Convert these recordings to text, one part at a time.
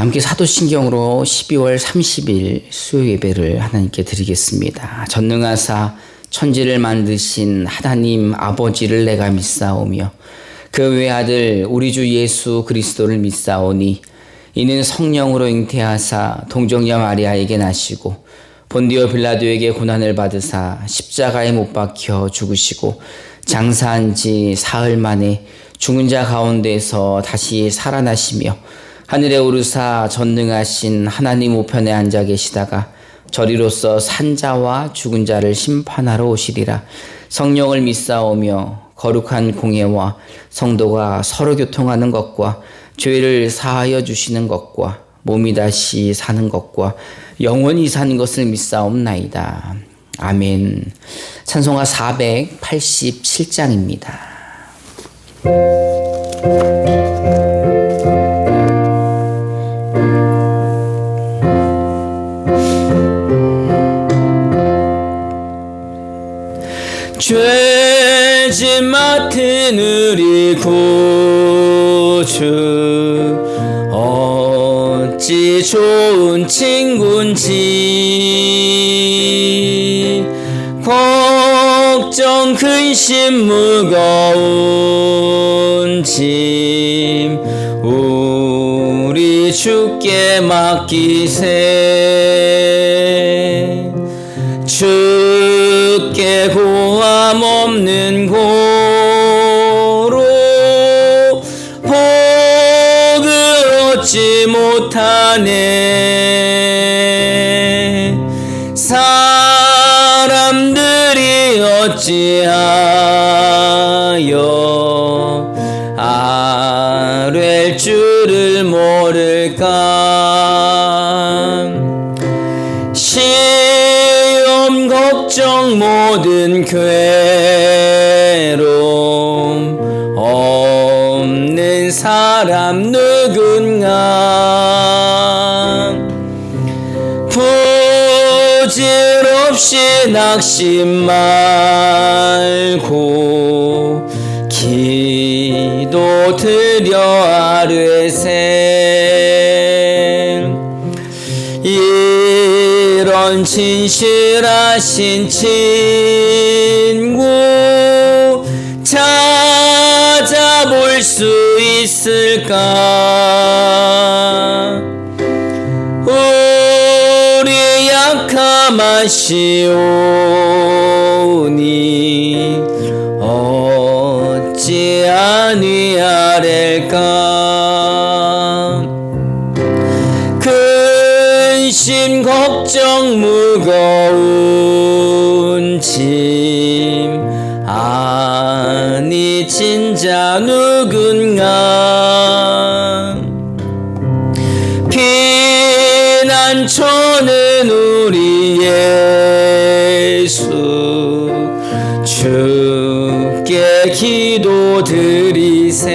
함께 사도신경으로 12월 30일 수요 예배를 하나님께 드리겠습니다. 전능하사 천지를 만드신 하나님 아버지를 내가 믿사오며 그 외아들 우리 주 예수 그리스도를 믿사오니 이는 성령으로 잉태하사 동정녀 마리아에게 나시고 본디오 빌라도에게 고난을 받으사 십자가에 못 박혀 죽으시고 장사한 지 사흘 만에 죽은 자 가운데서 다시 살아나시며 하늘에 오르사 전능하신 하나님 우편에 앉아 계시다가 저리로서 산자와 죽은 자를 심판하러 오시리라. 성령을 믿사오며 거룩한 공예와 성도가 서로 교통하는 것과 죄를 사하여 주시는 것과 몸이 다시 사는 것과 영원히 사는 것을 믿사옵나이다. 아멘. 찬송가 487장입니다. 죄짐 맡은 우리 구주 어찌 좋은 친구인지 걱정 근심 무거운 짐 우리 주께 맡기세. 주께 고함 없는 고로 복을 얻지 못하네. 사람들이 어찌하여 아뢰 줄을 모를까. 시험 걱정 모든 괴로움 없는 사람 누군가. 부질없이 낙심 말고 기도 드려 아뢰세. 이런 진실하신 친구 찾아볼 수 있을까. 우리 약함하시오니 어찌 아니하렐까. 근심 걱정 무거운 짐 아니 진자 누군가. 피난처는 우리 예수 주께 기도 드리세.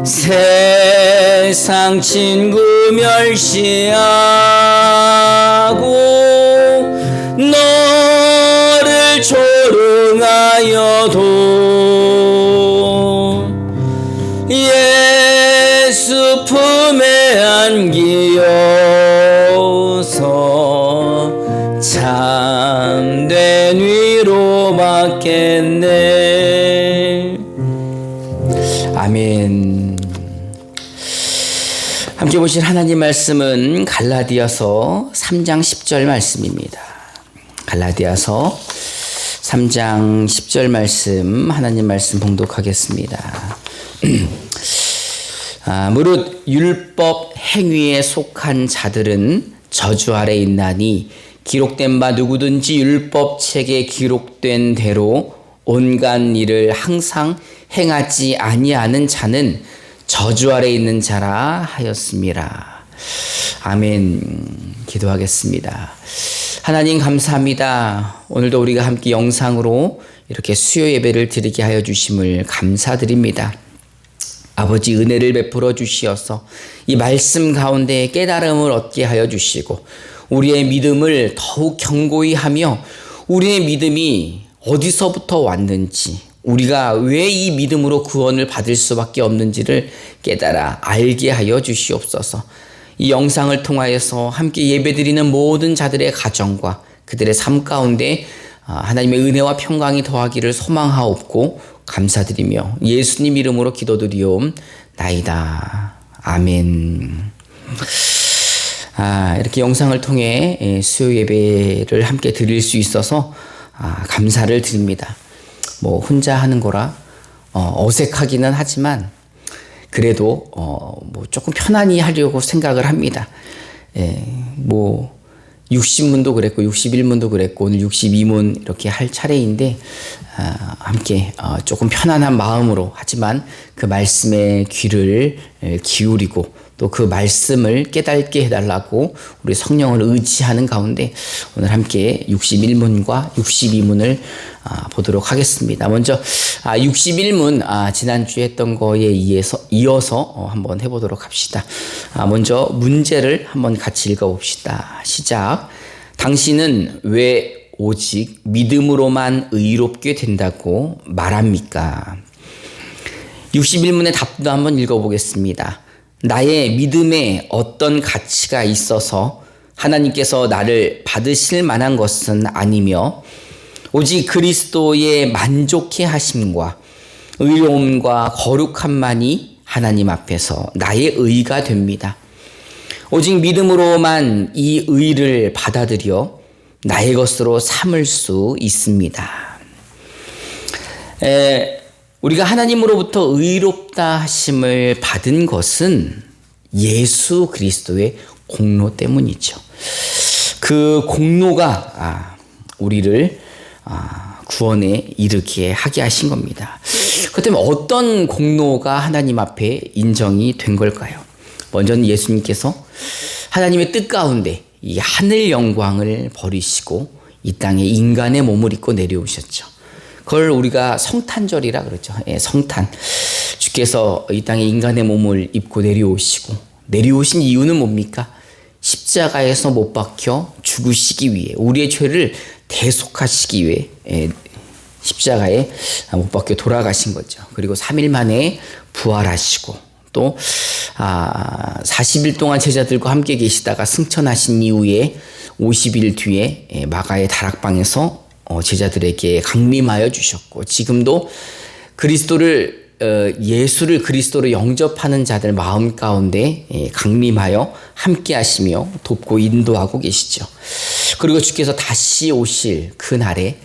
세상 친구 멸시하고 너를 조롱하여도 예수 품에 안기어서 참된 위로 받겠네. 아멘. 함께 보실 하나님 말씀은 갈라디아서 3장 10절 말씀입니다. 갈라디아서 3장 10절 말씀, 하나님 말씀 봉독하겠습니다. 무릇 율법 행위에 속한 자들은 저주 아래 있나니 기록된 바 누구든지 율법책에 기록된 대로 온갖 일을 항상 행하지 아니하는 자는 저주 아래 있는 자라 하였습니다. 아멘. 기도하겠습니다. 하나님 감사합니다. 오늘도 우리가 함께 영상으로 이렇게 수요 예배를 드리게 하여 주심을 감사드립니다. 아버지 은혜를 베풀어 주시어서 이 말씀 가운데 깨달음을 얻게 하여 주시고 우리의 믿음을 더욱 견고히 하며 우리의 믿음이 어디서부터 왔는지 우리가 왜 이 믿음으로 구원을 받을 수밖에 없는지를 깨달아 알게 하여 주시옵소서. 이 영상을 통하여서 함께 예배드리는 모든 자들의 가정과 그들의 삶 가운데 하나님의 은혜와 평강이 더하기를 소망하옵고 감사드리며 예수님 이름으로 기도드리옵나이다. 아멘. 이렇게 영상을 통해 수요 예배를 함께 드릴 수 있어서 감사를 드립니다. 뭐 혼자 하는 거라 어색하기는 하지만 그래도 뭐 조금 편안히 하려고 생각을 합니다. 뭐 60문도 그랬고 61문도 그랬고 오늘 62문 이렇게 할 차례인데 함께 조금 편안한 마음으로 하지만 그 말씀에 귀를 기울이고 또 그 말씀을 깨닫게 해달라고 우리 성령을 의지하는 가운데 오늘 함께 61문과 62문을 보도록 하겠습니다. 먼저 61문 지난주에 했던 거에 이어서 한번 해보도록 합시다. 먼저 문제를 한번 같이 읽어봅시다. 시작. 당신은 왜 오직 믿음으로만 의롭게 된다고 말합니까? 61문의 답도 한번 읽어보겠습니다. 나의 믿음에 어떤 가치가 있어서 하나님께서 나를 받으실 만한 것은 아니며 오직 그리스도의 만족해 하심과 의로움과 거룩함만이 하나님 앞에서 나의 의가 됩니다. 오직 믿음으로만 이 의를 받아들여 나의 것으로 삼을 수 있습니다. 우리가 하나님으로부터 의롭다 하심을 받은 것은 예수 그리스도의 공로 때문이죠. 그 공로가 우리를 구원에 이르게 하게 하신 겁니다. 그렇다면 어떤 공로가 하나님 앞에 인정이 된 걸까요? 먼저는 예수님께서 하나님의 뜻 가운데 이 하늘 영광을 버리시고 이 땅에 인간의 몸을 입고 내려오셨죠. 그걸 우리가 성탄절이라 그러죠. 성탄. 주께서 이 땅에 인간의 몸을 입고 내려오신 이유는 뭡니까? 십자가에서 못 박혀 죽으시기 위해 우리의 죄를 대속하시기 위해 십자가에 못 박혀 돌아가신 거죠. 그리고 3일 만에 부활하시고 또 40일 동안 제자들과 함께 계시다가 승천하신 이후에 50일 뒤에 마가의 다락방에서 제자들에게 강림하여 주셨고 지금도 예수를 그리스도로 영접하는 자들 마음 가운데 강림하여 함께 하시며 돕고 인도하고 계시죠. 그리고 주께서 다시 오실 그 날에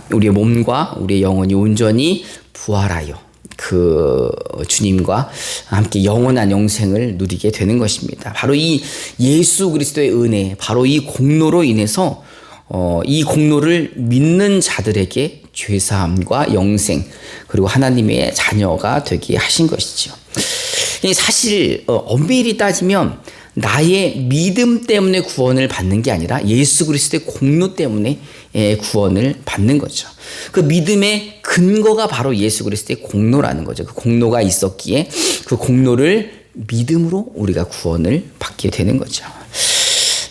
우리의 몸과 우리의 영혼이 온전히 부활하여 그 주님과 함께 영원한 영생을 누리게 되는 것입니다. 바로 이 예수 그리스도의 은혜, 바로 이 공로로 인해서 이 공로를 믿는 자들에게 죄사함과 영생 그리고 하나님의 자녀가 되게 하신 것이죠. 사실 엄밀히 따지면 나의 믿음 때문에 구원을 받는 게 아니라 예수 그리스도의 공로 때문에 구원을 받는 거죠. 그 믿음의 근거가 바로 예수 그리스도의 공로라는 거죠. 그 공로가 있었기에 그 공로를 믿음으로 우리가 구원을 받게 되는 거죠.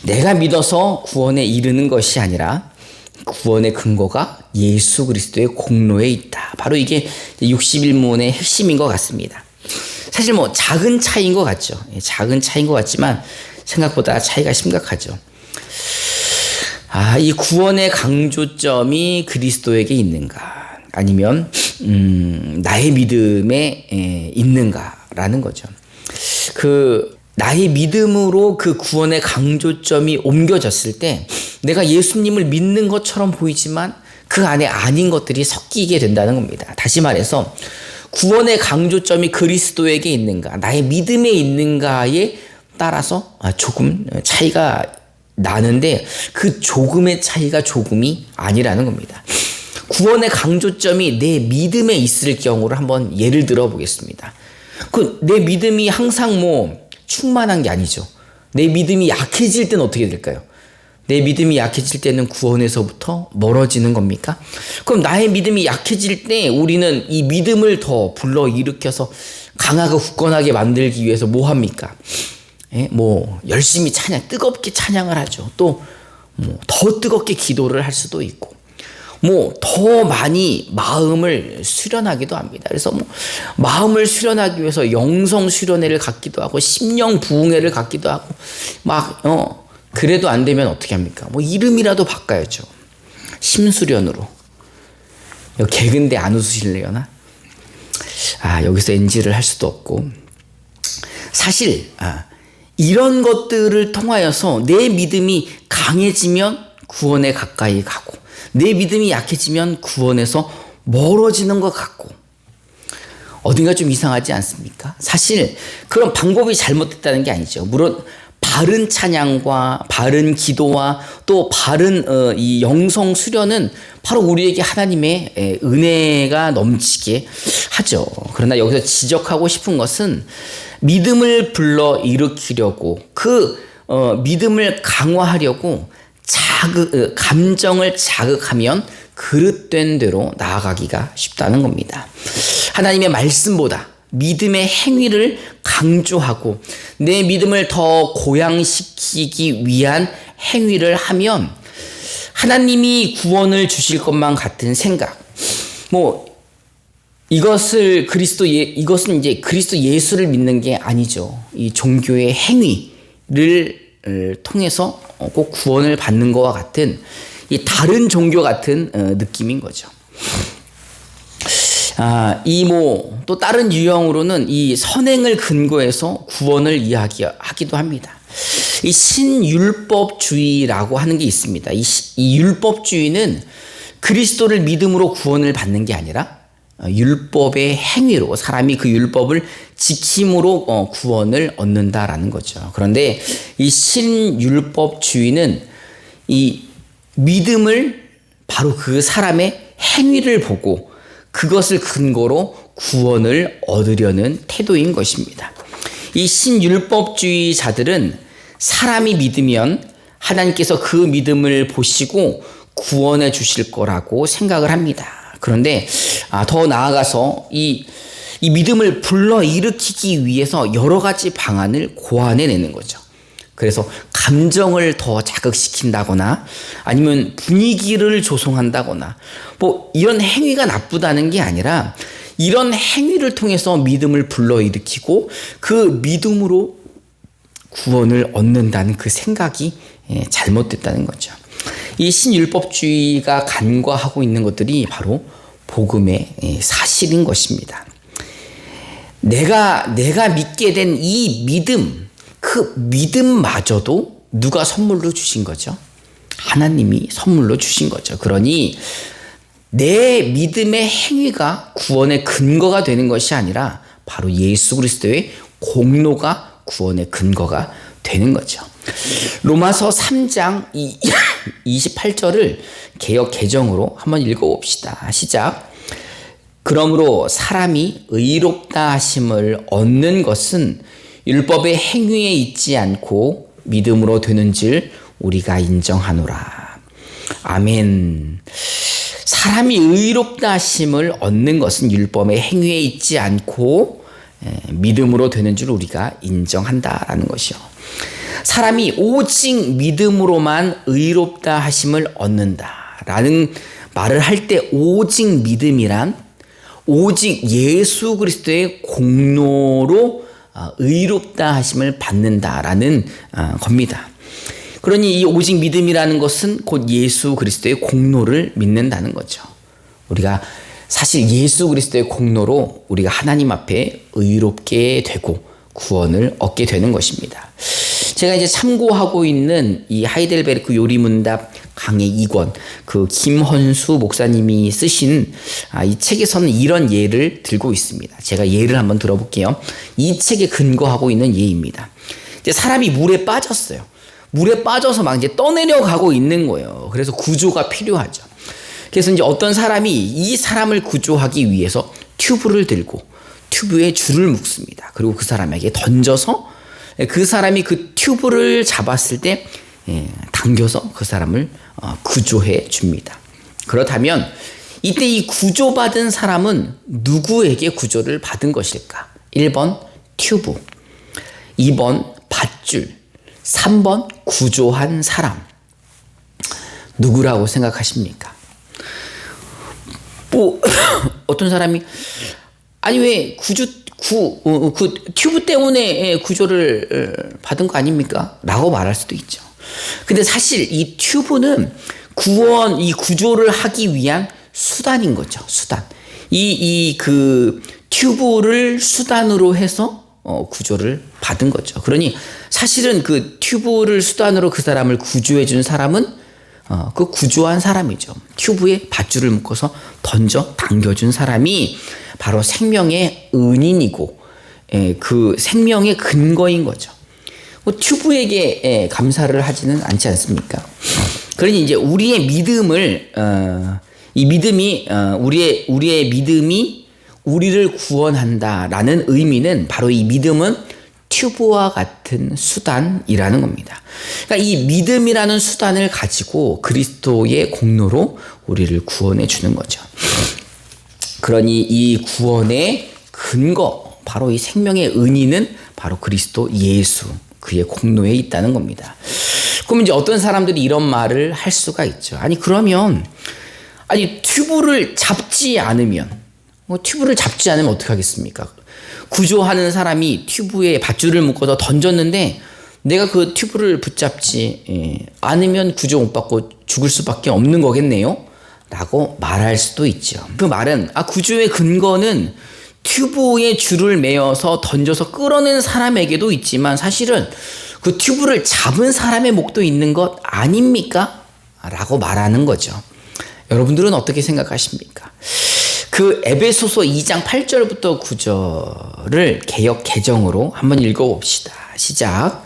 내가 믿어서 구원에 이르는 것이 아니라 구원의 근거가 예수 그리스도의 공로에 있다. 바로 이게 61문의 핵심인 것 같습니다. 사실 작은 차이인 것 같죠. 작은 차이인 것 같지만 생각보다 차이가 심각하죠. 이 구원의 강조점이 그리스도에게 있는가 아니면 나의 믿음에 있는가라는 거죠. 나의 믿음으로 그 구원의 강조점이 옮겨졌을 때 내가 예수님을 믿는 것처럼 보이지만 그 안에 아닌 것들이 섞이게 된다는 겁니다. 다시 말해서 구원의 강조점이 그리스도에게 있는가 나의 믿음에 있는가에 따라서 조금 차이가 나는데 그 조금의 차이가 조금이 아니라는 겁니다. 구원의 강조점이 내 믿음에 있을 경우를 한번 예를 들어 보겠습니다. 내 믿음이 항상 충만한 게 아니죠. 내 믿음이 약해질 때는 어떻게 될까요? 내 믿음이 약해질 때는 구원에서부터 멀어지는 겁니까? 그럼 나의 믿음이 약해질 때 우리는 이 믿음을 더 불러일으켜서 강하고 굳건하게 만들기 위해서 뭐 합니까? 열심히 뜨겁게 찬양을 하죠. 또 더 뜨겁게 기도를 할 수도 있고 더 많이 마음을 수련하기도 합니다. 그래서 마음을 수련하기 위해서 영성 수련회를 갖기도 하고 심령 부흥회를 갖기도 하고 그래도 안 되면 어떻게 합니까? 이름이라도 바꿔야죠. 심수련으로. 개근데 안 웃으실래요나? 여기서 NG를 할 수도 없고. 사실 이런 것들을 통하여서 내 믿음이 강해지면 구원에 가까이 가고 내 믿음이 약해지면 구원에서 멀어지는 것 같고 어딘가 좀 이상하지 않습니까? 사실 그런 방법이 잘못됐다는 게 아니죠. 물론 바른 찬양과 바른 기도와 또 바른 이 영성 수련은 바로 우리에게 하나님의 은혜가 넘치게 하죠. 그러나 여기서 지적하고 싶은 것은 믿음을 불러 일으키려고 믿음을 강화하려고 감정을 자극하면 그릇된 대로 나아가기가 쉽다는 겁니다. 하나님의 말씀보다 믿음의 행위를 강조하고 내 믿음을 더 고양시키기 위한 행위를 하면 하나님이 구원을 주실 것만 같은 생각. 이것은 이제 그리스도 예수를 믿는 게 아니죠. 이 종교의 행위를 통해서 꼭 구원을 받는 것과 같은 이 다른 종교 같은 느낌인 거죠. 또 다른 유형으로는 이 선행을 근거해서 구원을 이야기하기도 합니다. 이 신율법주의라고 하는 게 있습니다. 이 율법주의는 그리스도를 믿음으로 구원을 받는 게 아니라 율법의 행위로 사람이 그 율법을 지킴으로 구원을 얻는다라는 거죠. 그런데 이 신율법주의는 이 믿음을 바로 그 사람의 행위를 보고 그것을 근거로 구원을 얻으려는 태도인 것입니다. 이 신율법주의자들은 사람이 믿으면 하나님께서 그 믿음을 보시고 구원해 주실 거라고 생각을 합니다. 그런데 더 나아가서 이 믿음을 불러일으키기 위해서 여러 가지 방안을 고안해내는 거죠. 그래서 감정을 더 자극시킨다거나 아니면 분위기를 조성한다거나 이런 행위가 나쁘다는 게 아니라 이런 행위를 통해서 믿음을 불러일으키고 그 믿음으로 구원을 얻는다는 그 생각이 잘못됐다는 거죠. 이 신율법주의가 간과하고 있는 것들이 바로 복음의 사실인 것입니다. 내가 믿게 된 이 믿음, 그 믿음마저도 누가 선물로 주신 거죠? 하나님이 선물로 주신 거죠. 그러니 내 믿음의 행위가 구원의 근거가 되는 것이 아니라 바로 예수 그리스도의 공로가 구원의 근거가 되는 거죠. 로마서 3장 28절을 개역 개정으로 한번 읽어봅시다. 시작. 그러므로 사람이 의롭다 하심을 얻는 것은 율법의 행위에 있지 않고 믿음으로 되는 줄 우리가 인정하노라. 아멘. 사람이 의롭다 하심을 얻는 것은 율법의 행위에 있지 않고 믿음으로 되는 줄 우리가 인정한다라는 것이요. 사람이 오직 믿음으로만 의롭다 하심을 얻는다라는 말을 할 때 오직 믿음이란 오직 예수 그리스도의 공로로 의롭다 하심을 받는다라는 겁니다. 그러니 이 오직 믿음이라는 것은 곧 예수 그리스도의 공로를 믿는다는 거죠. 우리가 사실 예수 그리스도의 공로로 우리가 하나님 앞에 의롭게 되고 구원을 얻게 되는 것입니다. 제가 이제 참고하고 있는 이 하이델베르크 요리문답 강의 2권 그 김헌수 목사님이 쓰신 이 책에서는 이런 예를 들고 있습니다. 제가 예를 한번 들어볼게요. 이 책에 근거하고 있는 예입니다. 이제 사람이 물에 빠졌어요. 물에 빠져서 막 이제 떠내려가고 있는 거예요. 그래서 구조가 필요하죠. 그래서 이제 어떤 사람이 이 사람을 구조하기 위해서 튜브를 들고 튜브에 줄을 묶습니다. 그리고 그 사람에게 던져서 그 사람이 그 튜브를 잡았을 때 당겨서 그 사람을 구조해 줍니다. 그렇다면 이때 이 구조받은 사람은 누구에게 구조를 받은 것일까? 1번 튜브, 2번 밧줄, 3번 구조한 사람. 누구라고 생각하십니까? 뭐 어떤 사람이 아니 왜 그 튜브 때문에 구조를 받은 거 아닙니까? 라고 말할 수도 있죠. 근데 사실 이 튜브는 이 구조를 하기 위한 수단인 거죠. 수단. 그 튜브를 수단으로 해서 구조를 받은 거죠. 그러니 사실은 그 튜브를 수단으로 그 사람을 구조해 준 사람은 그 구조한 사람이죠. 튜브에 밧줄을 묶어서 당겨준 사람이 바로 생명의 은인이고, 그 생명의 근거인 거죠. 튜브에게 감사를 하지는 않지 않습니까? 그러니 이제 우리의 믿음을, 이 믿음이, 우리의 믿음이 우리를 구원한다라는 의미는 바로 이 믿음은 튜브와 같은 수단이라는 겁니다. 그러니까 이 믿음이라는 수단을 가지고 그리스도의 공로로 우리를 구원해 주는 거죠. 그러니 이 구원의 근거, 바로 이 생명의 은인은 바로 그리스도 예수, 그의 공로에 있다는 겁니다. 그럼 이제 어떤 사람들이 이런 말을 할 수가 있죠. 그러면 튜브를 잡지 않으면 어떻게 하겠습니까? 구조하는 사람이 튜브에 밧줄을 묶어서 던졌는데 내가 그 튜브를 붙잡지 않으면 구조 못 받고 죽을 수밖에 없는 거겠네요? 라고 말할 수도 있죠. 그 말은 구조의 근거는 튜브에 줄을 매어서 던져서 끌어낸 사람에게도 있지만 사실은 그 튜브를 잡은 사람의 목도 있는 것 아닙니까? 라고 말하는 거죠. 여러분들은 어떻게 생각하십니까? 그 에베소서 2장 8절부터 9절을 개역 개정으로 한번 읽어봅시다. 시작.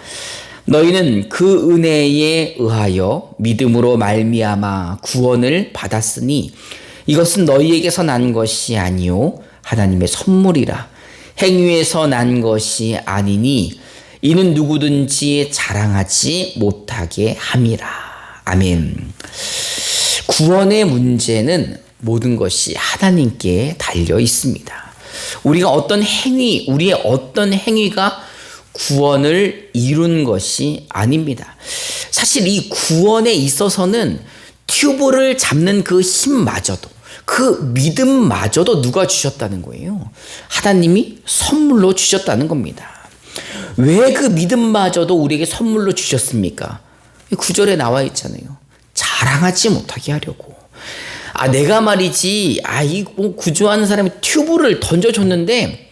너희는 그 은혜에 의하여 믿음으로 말미암아 구원을 받았으니 이것은 너희에게서 난 것이 아니요 하나님의 선물이라. 행위에서 난 것이 아니니 이는 누구든지 자랑하지 못하게 함이라. 아멘. 구원의 문제는 모든 것이 하나님께 달려 있습니다. 우리의 어떤 행위가 구원을 이룬 것이 아닙니다. 사실 이 구원에 있어서는 튜브를 잡는 그 힘마저도, 그 믿음마저도 누가 주셨다는 거예요? 하나님이 선물로 주셨다는 겁니다. 왜 그 믿음마저도 우리에게 선물로 주셨습니까? 9절에 나와 있잖아요. 자랑하지 못하게 하려고. 내가 말이지, 이 구조하는 사람이 튜브를 던져줬는데,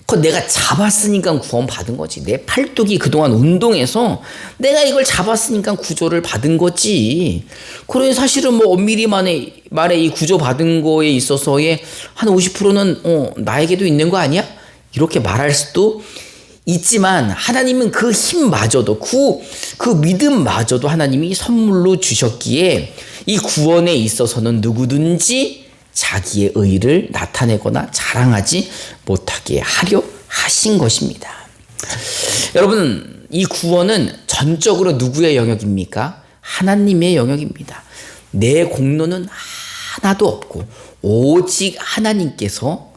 그거 내가 잡았으니까 구원 받은 거지. 내 팔뚝이 그동안 운동해서 내가 이걸 잡았으니까 구조를 받은 거지. 그러니 사실은 엄밀히 말해 이 구조 받은 거에 있어서의 한 50%는 나에게도 있는 거 아니야? 이렇게 말할 수도 있지만 하나님은 그 힘마저도 그 믿음마저도 하나님이 선물로 주셨기에 이 구원에 있어서는 누구든지 자기의 의를 나타내거나 자랑하지 못하게 하려 하신 것입니다. 여러분, 이 구원은 전적으로 누구의 영역입니까? 하나님의 영역입니다. 내 공로는 하나도 없고 오직 하나님께서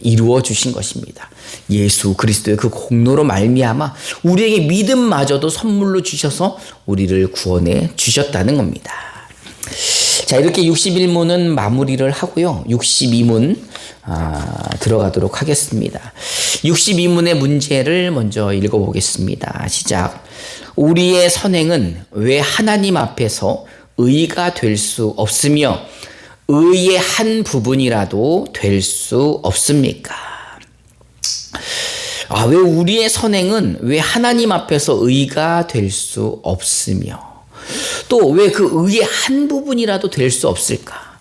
이루어 주신 것입니다. 예수 그리스도의 그 공로로 말미암아 우리에게 믿음마저도 선물로 주셔서 우리를 구원해 주셨다는 겁니다. 자, 이렇게 61문은 마무리를 하고요. 62문 들어가도록 하겠습니다. 62문의 문제를 먼저 읽어보겠습니다. 시작. 우리의 선행은 왜 하나님 앞에서 의가 될 수 없으며 의의 한 부분이라도 될 수 없습니까? 왜 우리의 선행은 왜 하나님 앞에서 의가 될 수 없으며 또 왜 그 의의 한 부분이라도 될 수 없을까?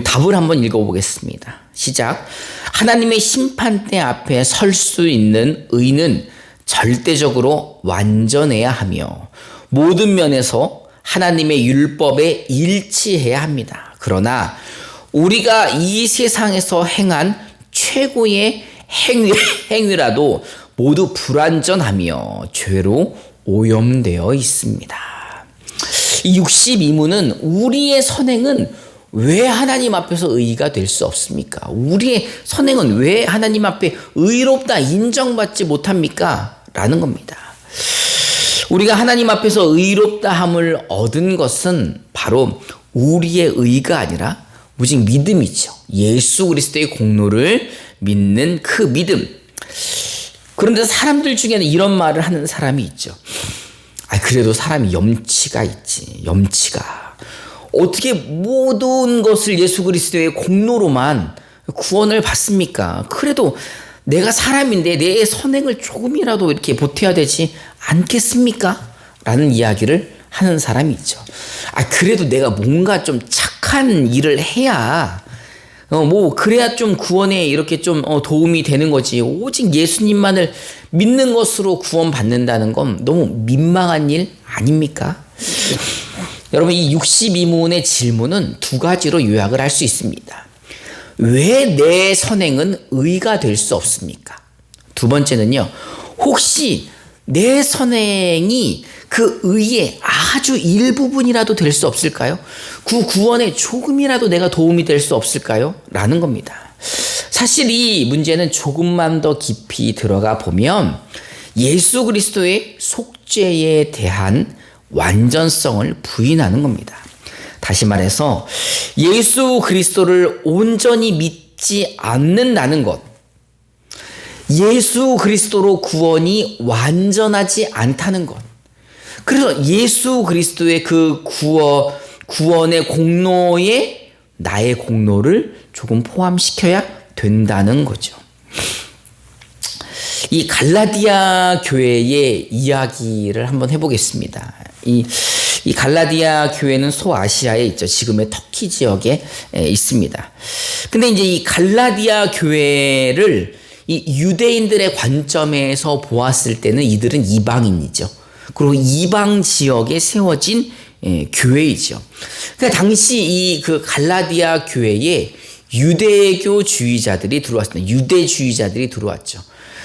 답을 한번 읽어보겠습니다. 시작. 하나님의 심판대 앞에 설 수 있는 의는 절대적으로 완전해야 하며 모든 면에서 하나님의 율법에 일치해야 합니다. 그러나 우리가 이 세상에서 행한 최고의 행위라도 모두 불완전하며 죄로 오염되어 있습니다. 이 62문은 우리의 선행은 왜 하나님 앞에서 의가 될 수 없습니까? 우리의 선행은 왜 하나님 앞에 의롭다 인정받지 못합니까? 라는 겁니다. 우리가 하나님 앞에서 의롭다함을 얻은 것은 바로 우리의 의가 아니라 오직 믿음이죠. 예수 그리스도의 공로를 믿는 그 믿음. 그런데 사람들 중에는 이런 말을 하는 사람이 있죠. 그래도 사람이 염치가 있지. 염치가. 어떻게 모든 것을 예수 그리스도의 공로로만 구원을 받습니까? 그래도 내가 사람인데 내 선행을 조금이라도 이렇게 보태야 되지 않겠습니까? 라는 이야기를 하는 사람이 있죠. 그래도 내가 뭔가 좀 착한 일을 해야 그래야 좀 구원에 이렇게 좀 도움이 되는 거지. 오직 예수님만을 믿는 것으로 구원받는다는 건 너무 민망한 일 아닙니까? 여러분, 이 62문의 질문은 두 가지로 요약을 할 수 있습니다. 왜 내 선행은 의가 될 수 없습니까? 두 번째는요, 혹시 내 선행이 그 의의 아주 일부분이라도 될 수 없을까요? 그 구원에 조금이라도 내가 도움이 될 수 없을까요? 라는 겁니다. 사실 이 문제는 조금만 더 깊이 들어가 보면 예수 그리스도의 속죄에 대한 완전성을 부인하는 겁니다. 다시 말해서 예수 그리스도를 온전히 믿지 않는다는 것, 예수 그리스도로 구원이 완전하지 않다는 것, 그래서 예수 그리스도의 그 구원의 공로에 나의 공로를 조금 포함시켜야 된다는 거죠. 이 갈라디아 교회의 이야기를 한번 해보겠습니다. 이 갈라디아 교회는 소아시아에 있죠. 지금의 터키 지역에 있습니다. 근데 이제 이 갈라디아 교회를 이 유대인들의 관점에서 보았을 때는 이들은 이방인이죠. 그리고 이방 지역에 세워진 교회이죠. 그러니까 당시 이 그 갈라디아 교회에 유대교주의자들이 들어왔습니다. 유대주의자들이 들어왔죠.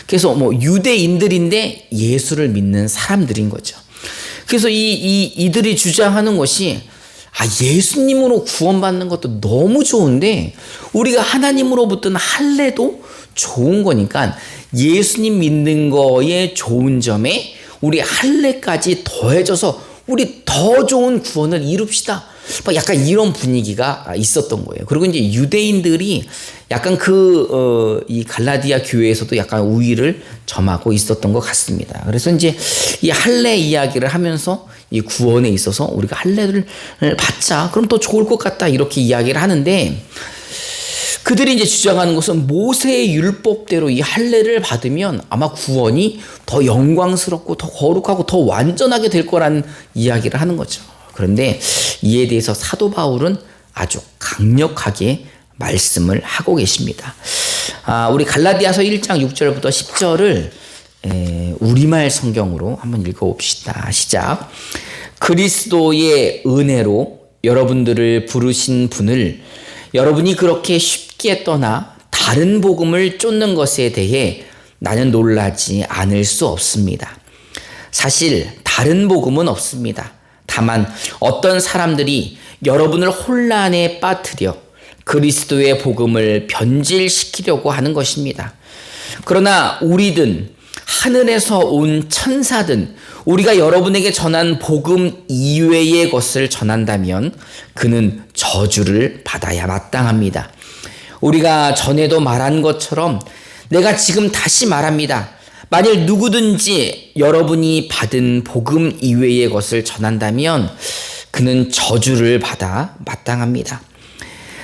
그래서 유대인들인데 예수를 믿는 사람들인 거죠. 그래서 이들이 주장하는 것이 예수님으로 구원받는 것도 너무 좋은데 우리가 하나님으로부터는 할례도 좋은 거니까 예수님 믿는 거에 좋은 점에 우리 할례까지 더해져서 우리 더 좋은 구원을 이룹시다. 약간 이런 분위기가 있었던 거예요. 그리고 이제 유대인들이 약간 이 갈라디아 교회에서도 약간 우위를 점하고 있었던 것 같습니다. 그래서 이제 이 할례 이야기를 하면서 이 구원에 있어서 우리가 할례를 받자. 그럼 더 좋을 것 같다. 이렇게 이야기를 하는데 그들이 이제 주장하는 것은 모세의 율법대로 이 할례를 받으면 아마 구원이 더 영광스럽고 더 거룩하고 더 완전하게 될 거라는 이야기를 하는 거죠. 그런데 이에 대해서 사도 바울은 아주 강력하게 말씀을 하고 계십니다. 우리 갈라디아서 1장 6절부터 10절을 우리말 성경으로 한번 읽어봅시다. 시작. 그리스도의 은혜로 여러분들을 부르신 분을 여러분이 그렇게 쉽게 떠나 다른 복음을 쫓는 것에 대해 나는 놀라지 않을 수 없습니다. 사실 다른 복음은 없습니다. 다만 어떤 사람들이 여러분을 혼란에 빠뜨려 그리스도의 복음을 변질시키려고 하는 것입니다. 그러나 우리든 하늘에서 온 천사든 우리가 여러분에게 전한 복음 이외의 것을 전한다면 그는 저주를 받아야 마땅합니다. 우리가 전에도 말한 것처럼 내가 지금 다시 말합니다. 만일 누구든지 여러분이 받은 복음 이외의 것을 전한다면 그는 저주를 받아 마땅합니다.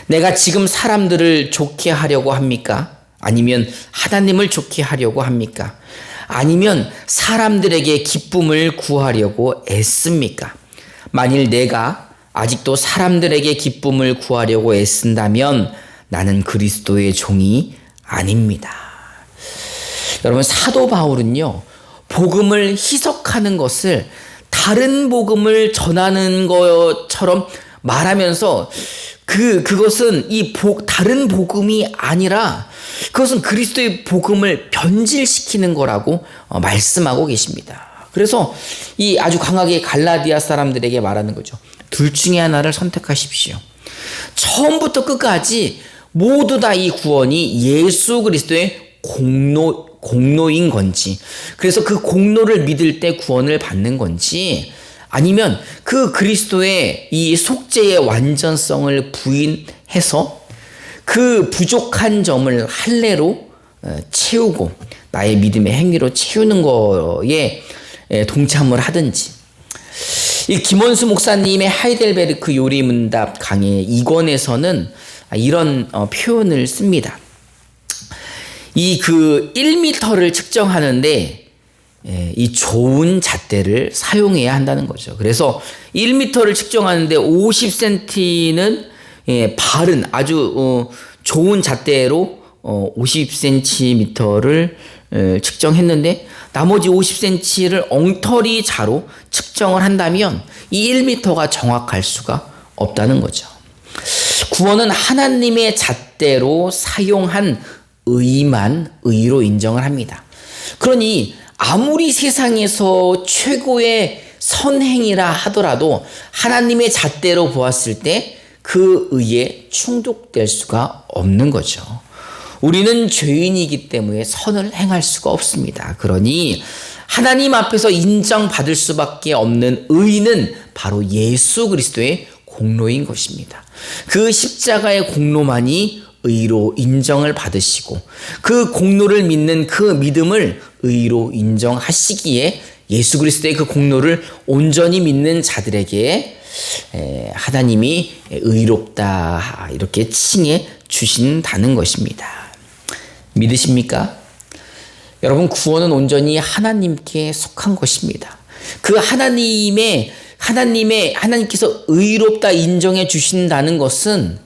내가 지금 사람들을 좋게 하려고 합니까? 아니면 하나님을 좋게 하려고 합니까? 아니면 사람들에게 기쁨을 구하려고 애씁니까? 만일 내가 아직도 사람들에게 기쁨을 구하려고 애쓴다면 나는 그리스도의 종이 아닙니다. 여러분, 사도 바울은요, 복음을 희석하는 것을 다른 복음을 전하는 것처럼 말하면서 그것은 다른 복음이 아니라 그것은 그리스도의 복음을 변질시키는 거라고 말씀하고 계십니다. 그래서 이 아주 강하게 갈라디아 사람들에게 말하는 거죠. 둘 중에 하나를 선택하십시오. 처음부터 끝까지 모두 다 이 구원이 예수 그리스도의 공로인 건지, 그래서 그 공로를 믿을 때 구원을 받는 건지, 아니면 그 그리스도의 이 속죄의 완전성을 해서 그 부족한 점을 할례로 채우고 나의 믿음의 행위로 채우는 거에 동참을 하든지, 이 김원수 목사님의 하이델베르크 요리문답 강의 2권에서는 이런 표현을 씁니다. 이 1m를 측정하는데 이 좋은 잣대를 사용해야 한다는 거죠. 그래서 1m를 측정하는데 50cm는 바른 아주 좋은 잣대로 50cm를 측정했는데 나머지 50cm를 엉터리 자로 측정을 한다면 이 1m가 정확할 수가 없다는 거죠. 구원은 하나님의 잣대로 사용한 의만 의로 인정을 합니다. 그러니 아무리 세상에서 최고의 선행이라 하더라도 하나님의 잣대로 보았을 때 그 의에 충족될 수가 없는 거죠. 우리는 죄인이기 때문에 선을 행할 수가 없습니다. 그러니 하나님 앞에서 인정받을 수밖에 없는 의는 바로 예수 그리스도의 공로인 것입니다. 그 십자가의 공로만이 의로 인정을 받으시고 그 공로를 믿는 그 믿음을 의로 인정하시기에 예수 그리스도의 그 공로를 온전히 믿는 자들에게 하나님이 의롭다 이렇게 칭해 주신다는 것입니다. 믿으십니까? 여러분, 구원은 온전히 하나님께 속한 것입니다. 그 하나님께서 의롭다 인정해 주신다는 것은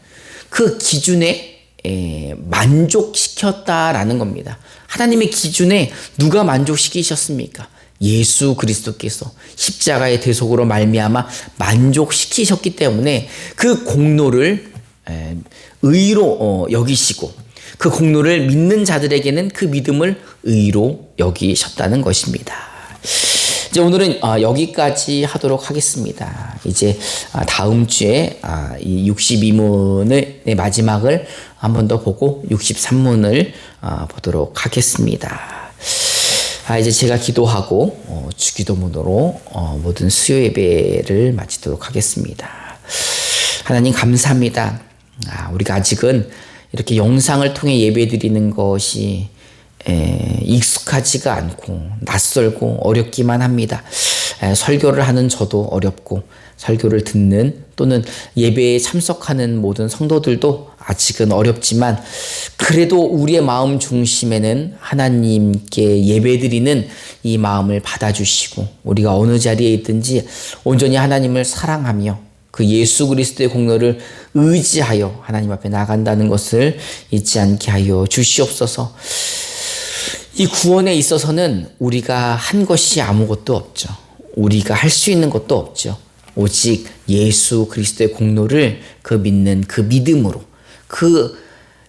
그 기준에 만족시켰다라는 겁니다. 하나님의 기준에 누가 만족시키셨습니까? 예수 그리스도께서 십자가의 대속으로 말미암아 만족시키셨기 때문에 그 공로를 의로 여기시고 그 공로를 믿는 자들에게는 그 믿음을 의로 여기셨다는 것입니다. 이제 오늘은 여기까지 하도록 하겠습니다. 이제 다음 주에 이 62문의 마지막을 한 번 더 보고 63문을 보도록 하겠습니다. 이제 제가 기도하고 주기도문으로 모든 수요 예배를 마치도록 하겠습니다. 하나님 감사합니다. 우리가 아직은 이렇게 영상을 통해 예배드리는 것이 익숙하지가 않고 낯설고 어렵기만 합니다. 설교를 하는 저도 어렵고 설교를 듣는 또는 예배에 참석하는 모든 성도들도 아직은 어렵지만 그래도 우리의 마음 중심에는 하나님께 예배드리는 이 마음을 받아주시고 우리가 어느 자리에 있든지 온전히 하나님을 사랑하며 그 예수 그리스도의 공로를 의지하여 하나님 앞에 나간다는 것을 잊지 않게 하여 주시옵소서. 이 구원에 있어서는 우리가 한 것이 아무것도 없죠. 우리가 할 수 있는 것도 없죠. 오직 예수 그리스도의 공로를 그 믿는 그 믿음으로, 그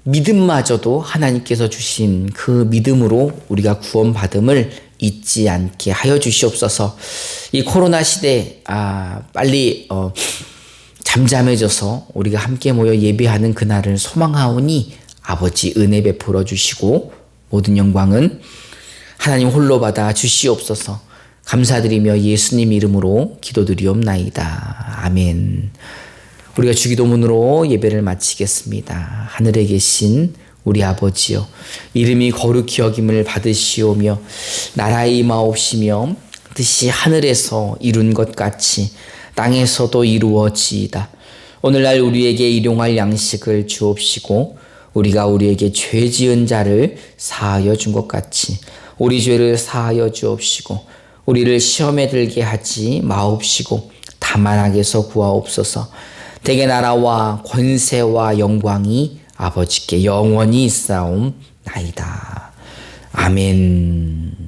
믿음마저도 하나님께서 주신 그 믿음으로 우리가 구원받음을 잊지 않게 하여 주시옵소서. 이 코로나 시대 빨리 잠잠해져서 우리가 함께 모여 예배하는 그날을 소망하오니 아버지 은혜 베풀어 주시고 모든 영광은 하나님 홀로 받아 주시옵소서. 감사드리며 예수님 이름으로 기도드리옵나이다. 아멘. 우리가 주기도문으로 예배를 마치겠습니다. 하늘에 계신 우리 아버지여, 이름이 거룩히 여김을 받으시오며 나라의 임하옵시며 뜻이 하늘에서 이룬 것 같이 땅에서도 이루어지이다. 오늘날 우리에게 일용할 양식을 주옵시고 우리가 우리에게 죄 지은 자를 사하여 준 것 같이 우리 죄를 사하여 주옵시고 우리를 시험에 들게 하지 마옵시고 다만 악에서 구하옵소서. 대개 나라와 권세와 영광이 아버지께 영원히 있사옵나이다. 아멘.